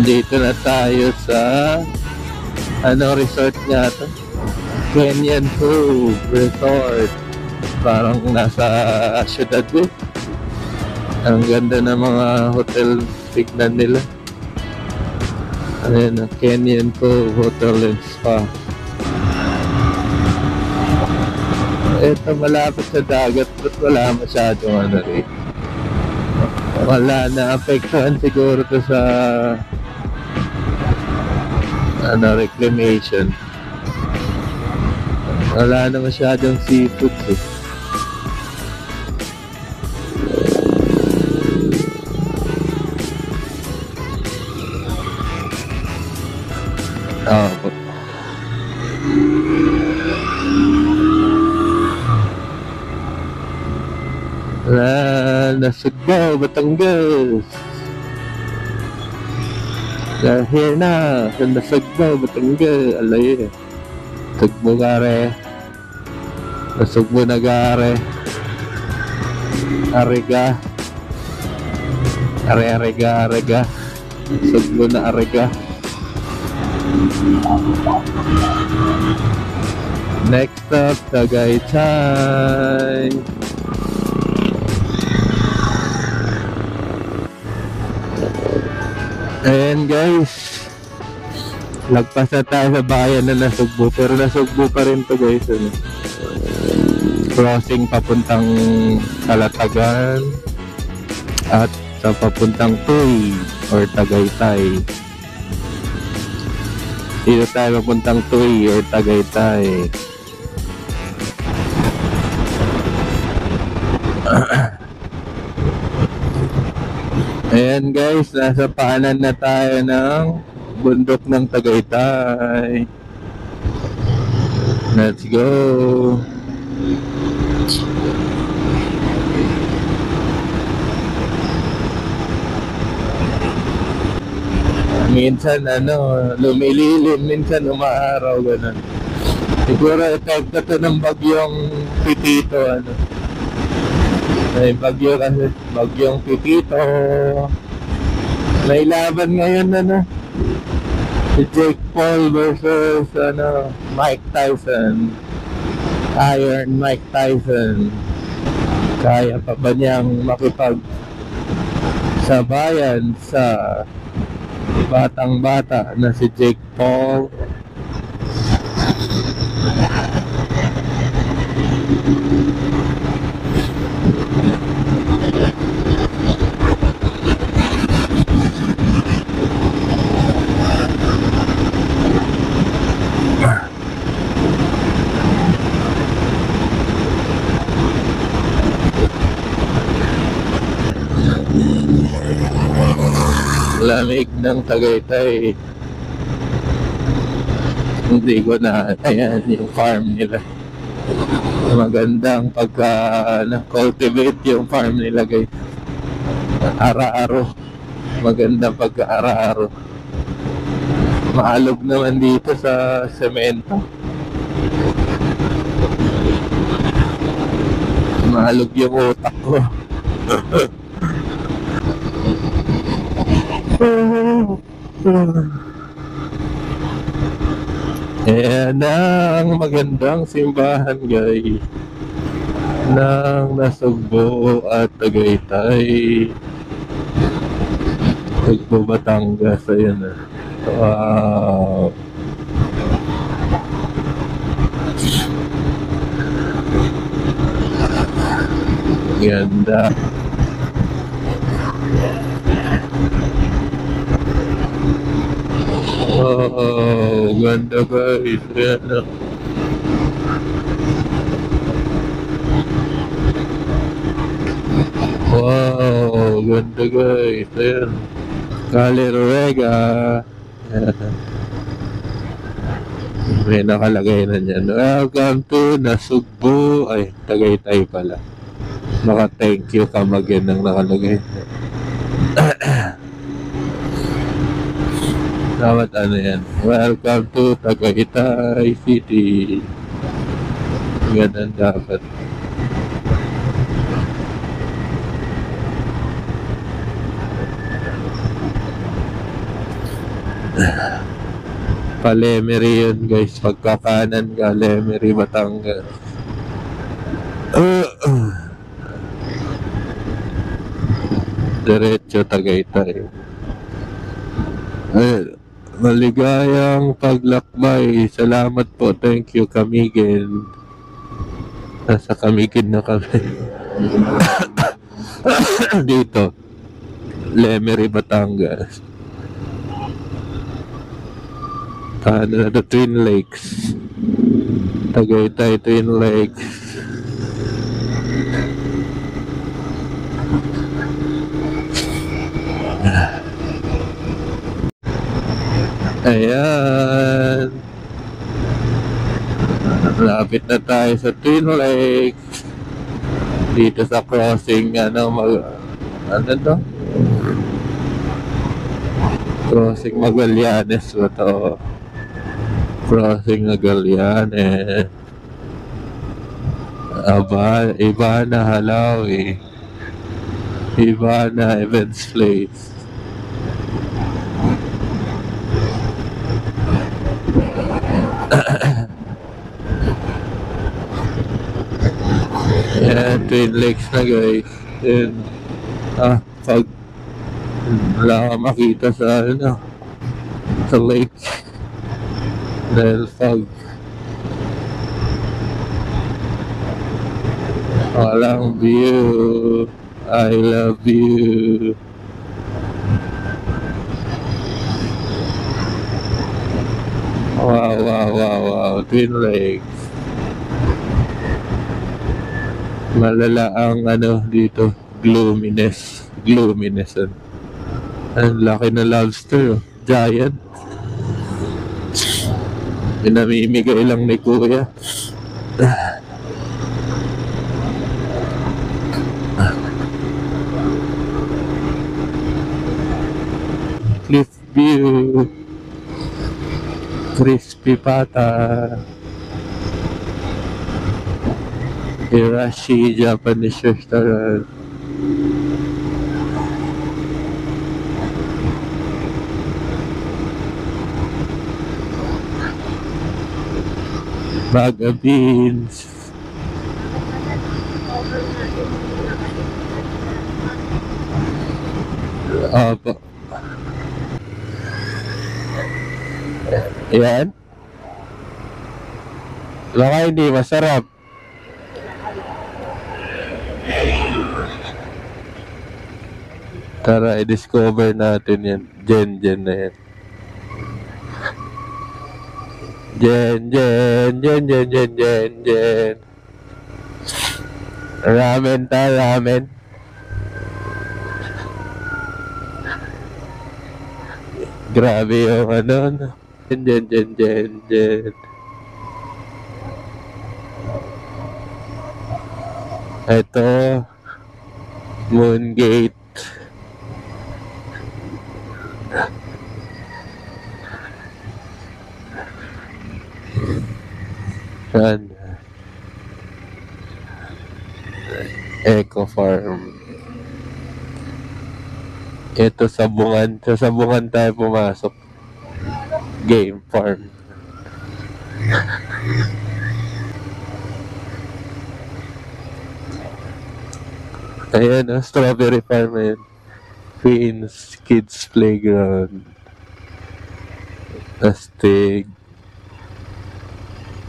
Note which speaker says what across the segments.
Speaker 1: Dito na tayo sa resort nga to, Canyon Cove Resort. Parang nasa syudad ko. Ang ganda ng mga hotel tignan nila. Ayan, Canyon Cove Hotel and Spa. Ito malapit sa dagat, but wala masyadong rin. Wala na apektuhan siguro to sa reclamation. Wala na masyadong seafood eh. Nasugbo, Batangas. Dahil na sa Nasugbo, Batangas. Alay, Sugbo gare. Nasugbo na gare. Arega. Arega. Sugbo na arega. Next stop, Tagaytay. Ayan guys, lagpas na tayo sa bayan na Nasugbo, pero Nasugbo pa rin to guys. Crossing papuntang Calatagan at sa papuntang Tuy or Tagaytay. Dito tayo papuntang Tuy or Tagaytay. Ayan guys, nasa paanan na tayo ng bundok ng Tagaytay. Let's go. Minsan lumililim, minsan umaaraw, ganun. Siguro epekto to ng bagyong Pipito, May bagyo kasi, bagyong Pipito. May laban ngayon si Jake Paul versus Mike Tyson. Iron Mike Tyson. Kaya pa ba niyang makipagsabayan sa batang bata na si Jake Paul? Lamig ng Tagaytay. Hindi ko na, ayan yung farm nila. Magandang cultivate yung farm nila guys. Ara-aro. Magandang pagka-ara-aro. Maalog naman dito sa semento. Maalog yung utak ko. Ayan ang magandang simbahan guys ng Nasugbo at Tagaytay. Nasugbo, Batangas. Ayan na. Wow. Ganda. Oh, ganda guys. Ayan. Wow, ganda guys. Ayan. Calirega. May nakalagay na dyan. Welcome to Nasugbo. Ay, Tagaytay pala. Baka thank you Kamagyan ang nakalagay. Dapat yan. Welcome to Tagaytay City. Ganun dapat. Palemery yun guys, pagkakanan ka, Lemery, Batangas. Diretso Tagaytay. Maligayang paglakbay. Salamat po, thank you Kamigin. Nasa Kamigin na kami. Dito Lemery, Batangas. Ano na, Twin Lakes. Tagaytay, Twin Lakes. Ayan. Lapit na tayo sa Twin Lakes. Dito sa crossing, ano to? Crossing Magallanes ba to? Crossing Magallanes. Aba, iba na halaw eh. Iba na Events Place. Yan, Twin Lakes na guys. Yan. Pag wala ka makita sa sa lake dahil fog. Walang view. I love you. Wow. Twin Lakes. Malala ang dito. Gloominess. Ang laki na lobster. Giant. Pinamimigay lang ni Kuya. Cliff view. Crispy pata. Hirashi Japanese restaurant. Bag of beans. Opo. Yan. Baka hindi masarap. Tara, i-discover natin yan. Jen na yan. Jen. Ramen. Grabe yung Jen. Ito, Moongate. Yan. Eco Farm. Ito Sabungan. Sa Sabungan tayo pumasok. Game Farm. Ayan, Strawberry Farm na yan. Queens Kids Playground. Astig.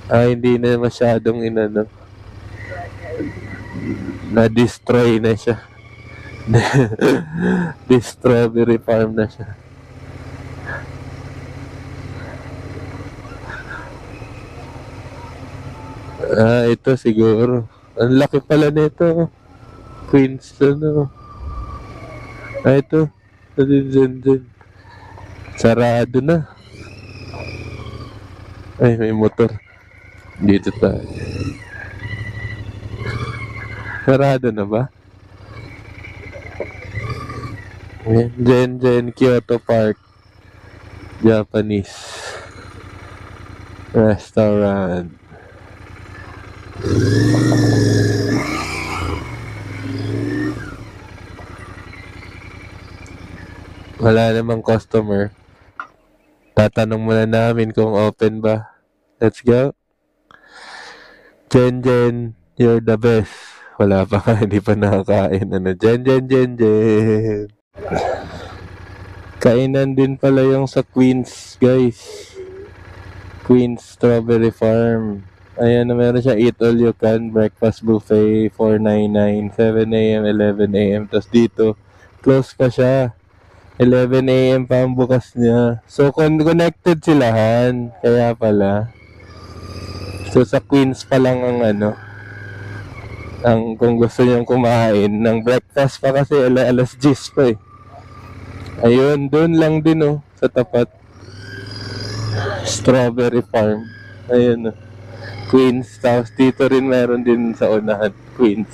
Speaker 1: Hindi na masyadong na-destroy na siya. Strawberry Farm na siya. Ito siguro. Ang laki pala nito. Queens ito. Dyan. Sarado na. Ay, may motor. Dito tayo. Sarado na ba? Jen Kyoto Park. Japanese restaurant. Wala namang customer. Tatanong muna namin kung open ba. Let's go. Jen Jen, you're the best. Wala pa nga, hindi pa nakakain. Ano, Jen Jen Jen Jen. Kainan din pala yung sa Queens, guys. Queens Strawberry Farm. Ayan, meron siya eat all you can breakfast buffet, $4.99, 7 a.m., 11 a.m. Tapos dito, close pa siya. 11 a.m. pa ang bukas niya. So, connected silahan. Kaya pala. So, sa Queens pa lang ang ang kung gusto niyong kumain ng breakfast pa kasi alas 10 pa eh. Ayun, doon lang din sa tapat. Strawberry Farm. Ayun Queens. Tapos dito rin meron din sa unahan. Queens.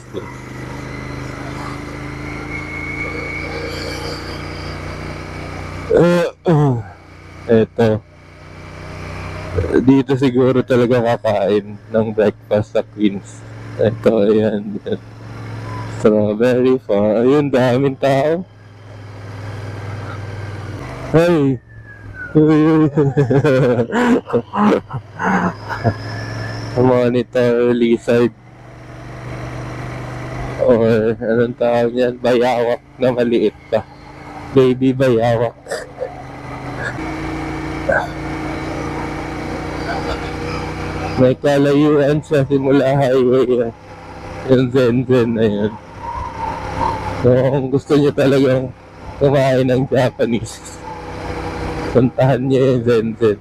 Speaker 1: Eto. Dito siguro talaga kakain ng breakfast sa Queens. Ito, ayan. Strawberry Farm. Ayun, daming tao. Hey! Monitor lizard. Or anong tawag yan? Bayawak na maliit pa. Baby bayawak. May kalayuan sa simula highway. Yung Zen na yun. So, kung gusto nyo talagang kumain ng Japanese, puntahan nyo yung Zen.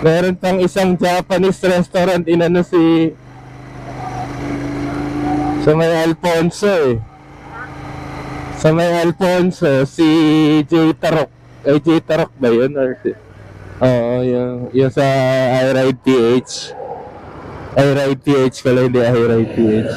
Speaker 1: Meron pang isang Japanese restaurant sa may Alfonso eh. Sa may Alfonso, si J Tarok. Ay, J Tarok ba yun? Or oo, yung sa iRide PH. iRide PH pala, hindi iRide PH.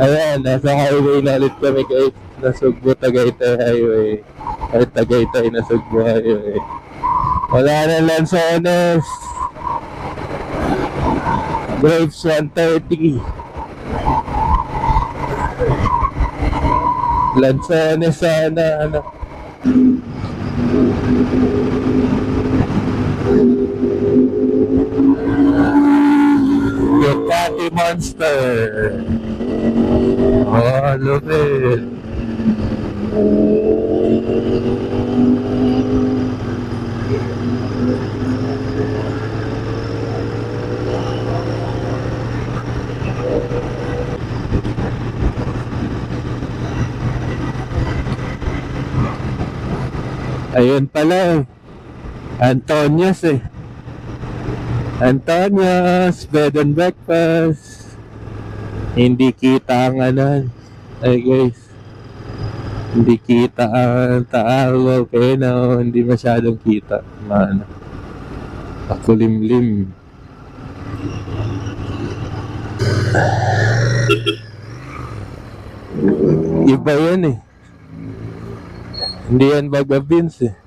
Speaker 1: Ayan, nasa highway na ulit kami guys. Nasugbo Tagaytay Highway. Ay, Tagaytay Nasugbo Highway. Wala na Lanzones. Graves 130. Lanzones sana Ducati Monster. Oh, lupit. Ayun pala Antonios Antonios bed and breakfast. Hindi kita ang ay guys, hindi kita ang taaw. Okay na hindi masyadong kita. Pakulimlim. Iba yan eh. Hindi yan Baga Beans eh.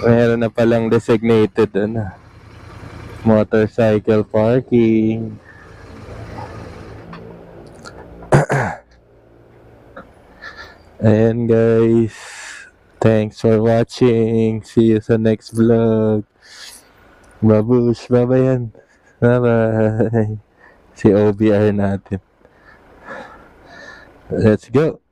Speaker 1: Meron na palang designated motorcycle parking. Ayan guys, thanks for watching. See you sa next vlog. Babush, bye yan. Bye bye. Si OBR natin. Let's go.